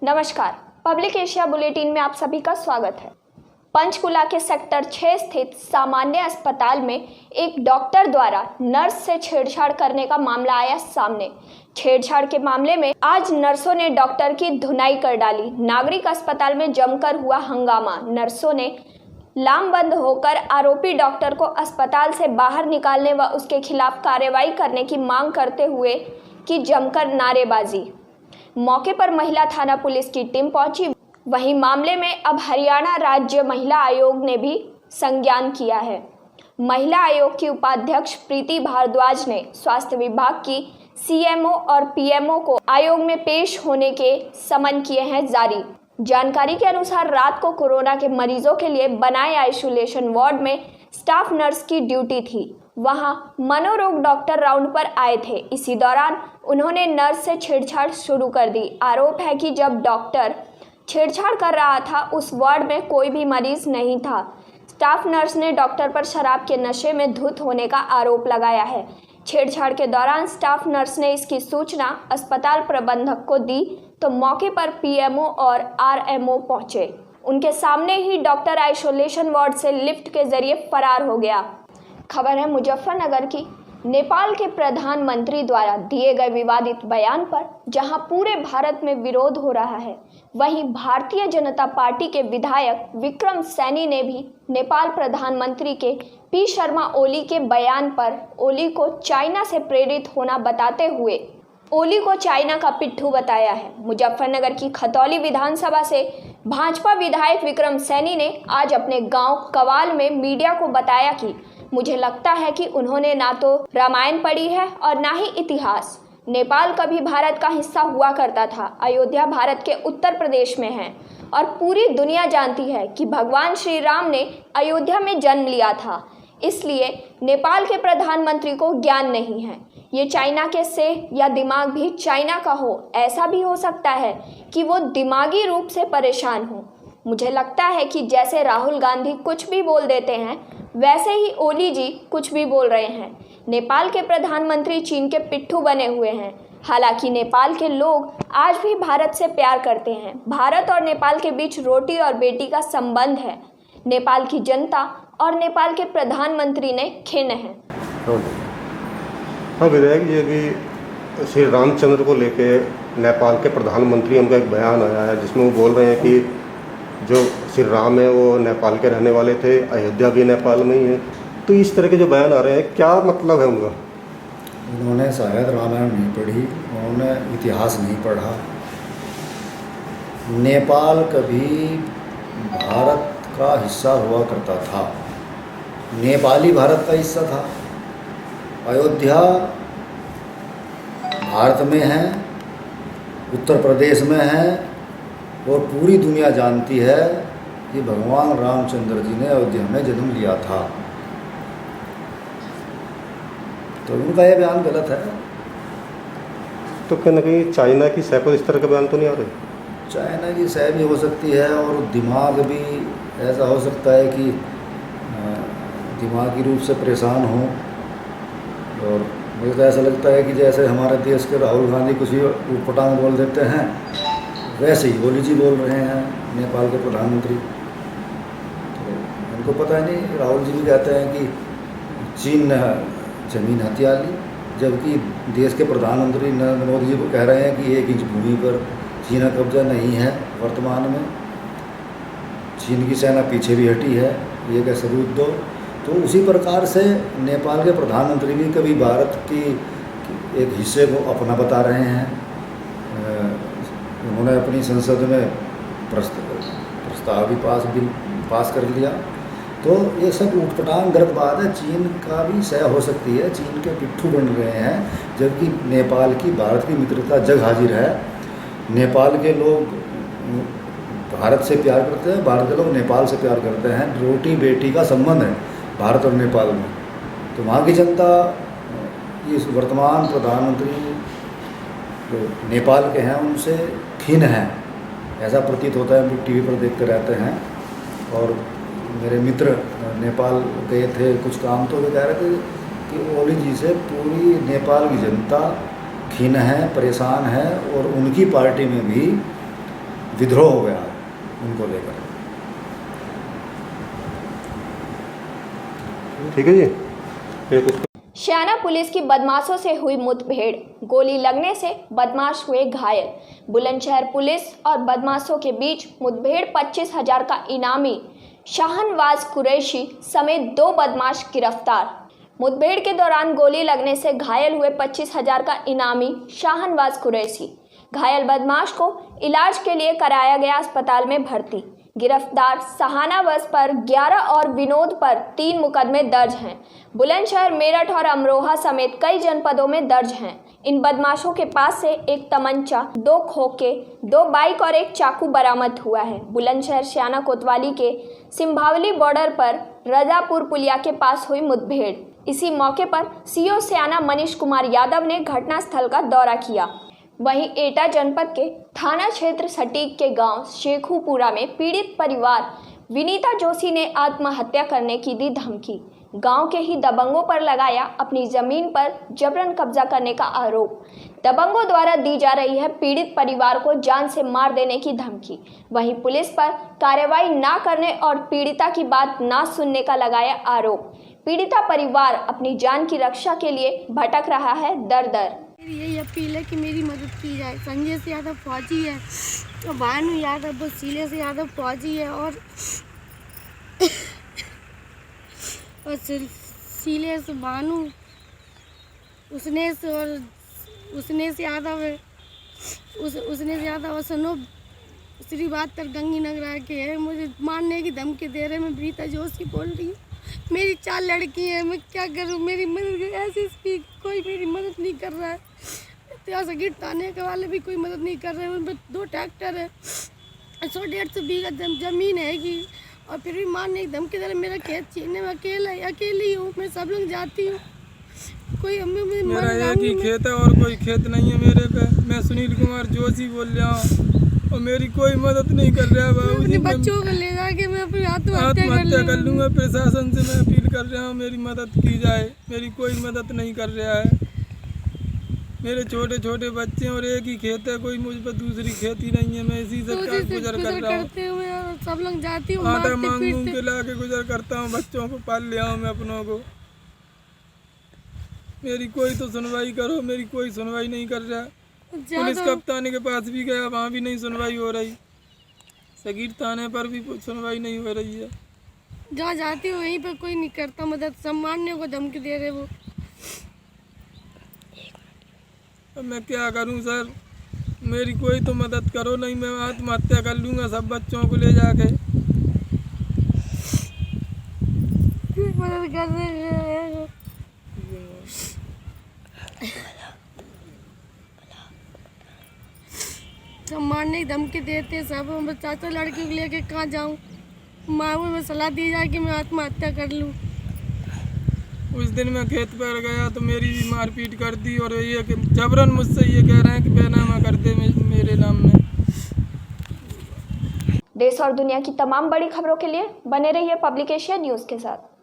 नमस्कार, public Asia bulletin में आप सभी का स्वागत है। पंचकुला के सेक्टर 6 स्थित सामान्य अस्पताल में एक डॉक्टर द्वारा नर्स से छेड़छाड़ करने का मामला आया सामने। छेड़छाड़ के मामले में आज नर्सों ने डॉक्टर की धुनाई कर डाली। नागरिक अस्पताल में जमकर हुआ हंगामा। नर्सों ने लामबंद होकर आरोपी डॉक्टर को अस्पताल से बाहर निकालने व उसके खिलाफ कार्रवाई करने की मांग करते हुए की जमकर नारेबाजी। मौके पर महिला थाना पुलिस की टीम पहुंची। वहीं मामले में अब हरियाणा राज्य महिला आयोग ने भी संज्ञान किया है। महिला आयोग की उपाध्यक्ष प्रीति भारद्वाज ने स्वास्थ्य विभाग की सीएमओ और पीएमओ को आयोग में पेश होने के समन किए हैं जारी। जानकारी के अनुसार रात को कोरोना के मरीजों के लिए बनाए आइसोलेशन वार्ड में स्टाफ नर्स की ड्यूटी थी। वहां मनोरोग डॉक्टर राउंड पर आए थे। इसी दौरान उन्होंने नर्स से छेड़छाड़ शुरू कर दी। आरोप है कि जब डॉक्टर छेड़छाड़ कर रहा था उस वार्ड में कोई भी मरीज नहीं था। स्टाफ नर्स ने डॉक्टर पर शराब के नशे में धुत होने का आरोप लगाया है। छेड़छाड़ के दौरान स्टाफ नर्स ने इसकी सूचना अस्पताल प्रबंधक को दी तो मौके पर पीएमओ और आरएमओ पहुंचे। उनके सामने ही डॉक्टर आइसोलेशन वार्ड से लिफ्ट के जरिए फरार हो गया। खबर है मुजफ्फरनगर की। नेपाल के प्रधानमंत्री द्वारा दिए गए विवादित बयान पर जहां पूरे भारत में विरोध हो रहा है, वहीं भारतीय जनता पार्टी के विधायक विक्रम सैनी ने भी नेपाल प्रधानमंत्री के पी शर्मा ओली के बयान पर ओली को चाइना से प्रेरित होना बताते हुए ओली को चाइना का पिट्ठू बताया है। मुजफ्फरनगर की खतौली विधानसभा से भाजपा विधायक विक्रम सैनी ने आज अपने गांव कवाल में मीडिया को बताया कि मुझे लगता है कि उन्होंने ना तो रामायण पढ़ी है और ना ही इतिहास। नेपाल कभी भारत का हिस्सा हुआ करता था। अयोध्या भारत के उत्तर प्रदेश में है और पूरी दुनिया जानती है कि भगवान श्री राम ने अयोध्या में जन्म लिया था। इसलिए नेपाल के प्रधानमंत्री को ज्ञान नहीं है। ये चाइना के से या दिमाग भी चाइना का हो, ऐसा भी हो सकता है कि वो दिमागी रूप से परेशान हो। मुझे लगता है कि जैसे राहुल गांधी कुछ भी बोल देते हैं, वैसे ही ओली जी कुछ भी बोल रहे हैं। नेपाल के प्रधानमंत्री चीन के पिट्ठू बने हुए हैं। हालांकि नेपाल के लोग आज भी भारत से प्यार करते हैं। भारत और नेपाल के बीच रोटी और बेटी का संबंध है। नेपाल की जनता और नेपाल के प्रधानमंत्री ने खिन्न है। हाँ विधायक जी, अभी श्री रामचंद्र को लेके नेपाल के प्रधानमंत्री उनका एक बयान आया है जिसमें वो बोल रहे हैं कि जो श्री राम है वो नेपाल के रहने वाले थे, अयोध्या भी नेपाल में ही है। तो इस तरह के जो बयान आ रहे हैं, क्या मतलब है उनका? उन्होंने शायद रामायण नहीं पढ़ी, उन्होंने इतिहास नहीं पढ़ा। नेपाल कभी भारत का हिस्सा हुआ करता था। नेपाली भारत का हिस्सा था। अयोध्या भारत में है, उत्तर प्रदेश में है और पूरी दुनिया जानती है कि भगवान रामचंद्र जी ने अयोध्या में जन्म लिया था। तो उनका यह बयान गलत है। तो कहीं ना कहीं चाइना की सह पर इस तरह के बयान तो नहीं आ रहे? चाइना की सह भी हो सकती है और दिमाग भी ऐसा हो सकता है कि दिमागी रूप से परेशान हो। और मुझे तो ऐसा लगता है कि जैसे हमारे देश के राहुल गांधी कुछ ही उटपटांग बोल देते हैं, वैसे ही ओली जी बोल रहे हैं नेपाल के प्रधानमंत्री। तो उनको पता नहीं। राहुल जी भी कहते हैं कि चीन ने ज़मीन हथिया ली, जबकि देश के प्रधानमंत्री नरेंद्र मोदी जी को कह रहे हैं कि 1 इंच भूमि पर चीन का कब्जा नहीं है। वर्तमान में चीन की सेना पीछे भी हटी है, ये क्या सबूत दो। तो उसी प्रकार से नेपाल के प्रधानमंत्री भी कभी भारत की एक हिस्से को अपना बता रहे हैं। उन्होंने अपनी संसद में प्रस्ताव भी पास कर लिया। तो ये सब उटपटांग गलत बात है। चीन का भी सह हो सकती है, चीन के पिट्ठू बन रहे हैं, जबकि नेपाल की भारत की मित्रता जग हाजिर है। नेपाल के लोग भारत से प्यार करते हैं, भारत के लोग नेपाल से प्यार करते हैं। रोटी बेटी का संबंध है भारत और नेपाल में। तो वहाँ की जनता इस वर्तमान प्रधानमंत्री जो नेपाल के हैं उनसे खिन्न है, ऐसा प्रतीत होता है। हम टीवी पर देखते रहते हैं। और मेरे मित्र नेपाल गए थे कुछ काम, तो वो कह रहे थे कि ओली जी से पूरी नेपाल की जनता खिन्न है, परेशान है। और उनकी पार्टी में भी विद्रोह हो गया है उनको लेकर। ठीक है जी। एक उसका श्याना पुलिस की बदमाशों से हुई मुठभेड़, गोली लगने से बदमाश हुए घायल। बुलंदशहर पुलिस और बदमाशों के बीच मुठभेड़, 25,000 का इनामी शाहनवाज कुरैशी समेत 2 बदमाश गिरफ्तार। मुठभेड़ के दौरान गोली लगने से घायल हुए 25,000 का इनामी शाहनवाज कुरैशी। घायल बदमाश को इलाज के लिए कराया गया अस्पताल में भर्ती। गिरफ्तार शाहनवाज पर 11 और विनोद पर 3 मुकदमे दर्ज हैं। बुलंदशहर, मेरठ और अमरोहा समेत कई जनपदों में दर्ज हैं। इन बदमाशों के पास से एक तमंचा, 2 खोखे, 2 बाइक और एक चाकू बरामद हुआ है। बुलंदशहर श्याना कोतवाली के सिंभावली बॉर्डर पर रजापुर पुलिया के पास हुई मुठभेड़। इसी मौके पर सीओ श्याना मनीष कुमार यादव ने घटनास्थल का दौरा किया। वहीं एटा जनपद के थाना क्षेत्र सटीक के गांव शेखुपुरा में पीड़ित परिवार विनीता जोशी ने आत्महत्या करने की दी धमकी। गांव के ही दबंगों पर लगाया अपनी जमीन पर जबरन कब्जा करने का आरोप। दबंगों द्वारा दी जा रही है पीड़ित परिवार को जान से मार देने की धमकी। वहीं पुलिस पर कार्रवाई ना करने और पीड़िता की बात ना सुनने का लगाया आरोप। पीड़िता परिवार अपनी जान की रक्षा के लिए भटक रहा है दर दर। मेरी यही अपील है कि मेरी मदद की जाए। संजय से यादव फौजी है और भानु यादव वो सीले से यादव फौजी है और सीले से भानु उसने से यादव है उसने से यादव और सनोब श्री बात तर गंगी नगरा के है। मुझे मारने की धमकी दे रहे। मैं प्रीता जोशी बोल रही हूँ। मेरी 4 लड़की हैं, मैं क्या करूं? मेरी मदद ऐसी कोई मेरी मदद नहीं कर रहा है। इतिहास थाने के वाले भी कोई मदद नहीं कर रहे हैं। उनमें 2 ट्रैक्टर है, 100-150 बीघा जमीन है कि और फिर भी मारने की धमकी दे रहे। मेरा खेत छीनने में अकेली हूँ। मैं सब लोग जाती हूँ। कोई मेरा एक ही खेत है और कोई खेत नहीं है मेरे पे। मैं सुनील कुमार जोशी बोल रहा हूँ और मेरी कोई मदद नहीं कर रहा है। अपने बच्चों को ले जाके मैं अपनी आत्महत्या कर लूँगा। प्रशासन से मैं अपील कर रहा हूँ मेरी मदद की जाए। मेरी कोई मदद नहीं कर रहा है। मेरे छोटे छोटे बच्चे और एक ही खेत है, कोई मुझ पर दूसरी खेती नहीं है। मैं इसी से गुजर कर रहा हूँ। सब लोग जाती हूँ, आटा मांग के ला के गुजर करता हूँ। बच्चों को पाल लिया हूँ मैं अपनों को। मेरी कोई तो सुनवाई करो। मेरी कोई सुनवाई नहीं कर रहा। पुलिस कप्तान के पास भी गया, वहाँ भी नहीं सुनवाई हो रही। सगीर थाने पर भी सुनवाई नहीं हो रही है। जहाँ जाती हूँ वहीं पर कोई नहीं करता मदद। सम्मानने को धमकी दे रहे वो। अब मैं क्या करूं सर? मेरी कोई तो मदद करो, नहीं मैं आत्महत्या कर लूँगा सब बच्चों को ले जाके। मदद कर रहे हैं। मारने की धमकी देते सब। मैं चाचा लड़की को लेके कहाँ जाऊँ? माँ में सलाह दी जाए कि मैं आत्महत्या कर लूँ। उस दिन मैं खेत पर गया तो मेरी भी मारपीट कर दी और ये जबरन मुझसे ये कह रहे हैं कि बैनामा कर दे मेरे नाम में। देश और दुनिया की तमाम बड़ी खबरों के लिए बने रहिए पब्लिक एशिया न्यूज़ के साथ।